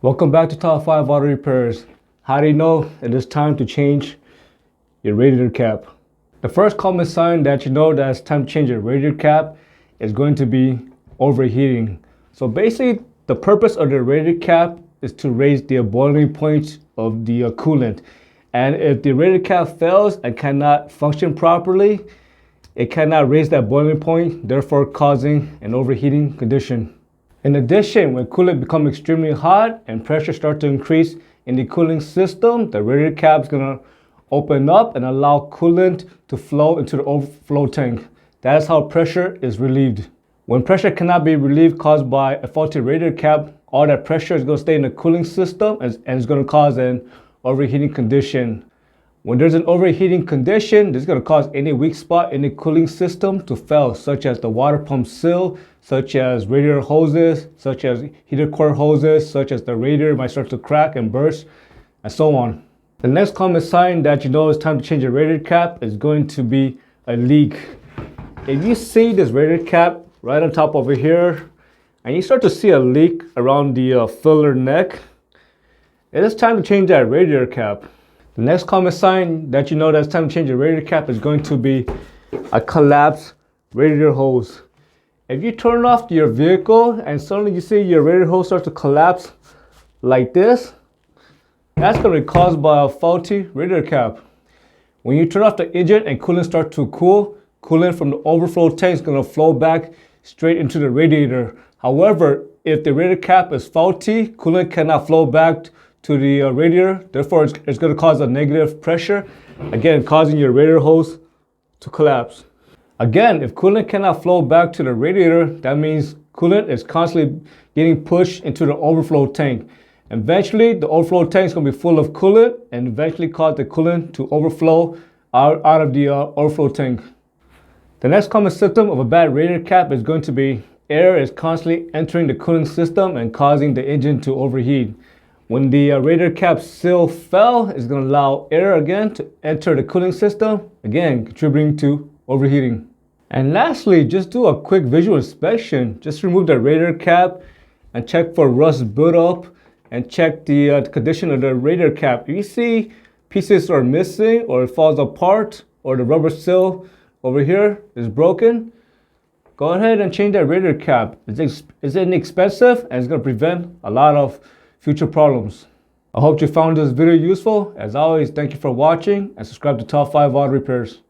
Welcome back to Top 5 Auto Repairs. How do you know it is time to change your radiator cap? The first common sign that you know that it's time to change your radiator cap is going to be overheating. So basically, the purpose of the radiator cap is to raise the boiling point of the coolant. And if the radiator cap fails and cannot function properly, it cannot raise that boiling point, therefore causing an overheating condition. In addition, when coolant becomes extremely hot and pressure starts to increase in the cooling system, the radiator cap is going to open up and allow coolant to flow into the overflow tank. That is how pressure is relieved. When pressure cannot be relieved caused by a faulty radiator cap, all that pressure is going to stay in the cooling system and it's going to cause an overheating condition. When there's an overheating condition, this is going to cause any weak spot in the cooling system to fail, such as the water pump seal, such as radiator hoses, such as heater core hoses, such as the radiator might start to crack and burst, and so on. The next common sign that you know it's time to change your radiator cap is going to be a leak. If you see this radiator cap right on top over here, and you start to see a leak around the filler neck, it is time to change that radiator cap. The next common sign that you know that it's time to change your radiator cap is going to be a collapsed radiator hose. If you turn off your vehicle and suddenly you see your radiator hose start to collapse like this, that's going to be caused by a faulty radiator cap. When you turn off the engine and coolant starts to cool, coolant from the overflow tank is going to flow back straight into the radiator. However, if the radiator cap is faulty, coolant cannot flow back to the radiator, therefore it's going to cause a negative pressure, again causing your radiator hose to collapse. Again, if coolant cannot flow back to the radiator, that means coolant is constantly getting pushed into the overflow tank. Eventually, the overflow tank is going to be full of coolant and eventually cause the coolant to overflow out of the overflow tank. The next common symptom of a bad radiator cap is going to be air is constantly entering the cooling system and causing the engine to overheat. When the radiator cap seal fell, it's going to allow air again to enter the cooling system, again contributing to overheating. And lastly, just do a quick visual inspection. Just remove the radiator cap and check for rust buildup and check the condition of the radiator cap. If you see pieces are missing or it falls apart or the rubber seal over here is broken, go ahead and change that radiator cap. It's inexpensive and it's going to prevent a lot of future problems. I hope you found this video useful. As always, thank you for watching and subscribe to Top 5 Auto Repairs.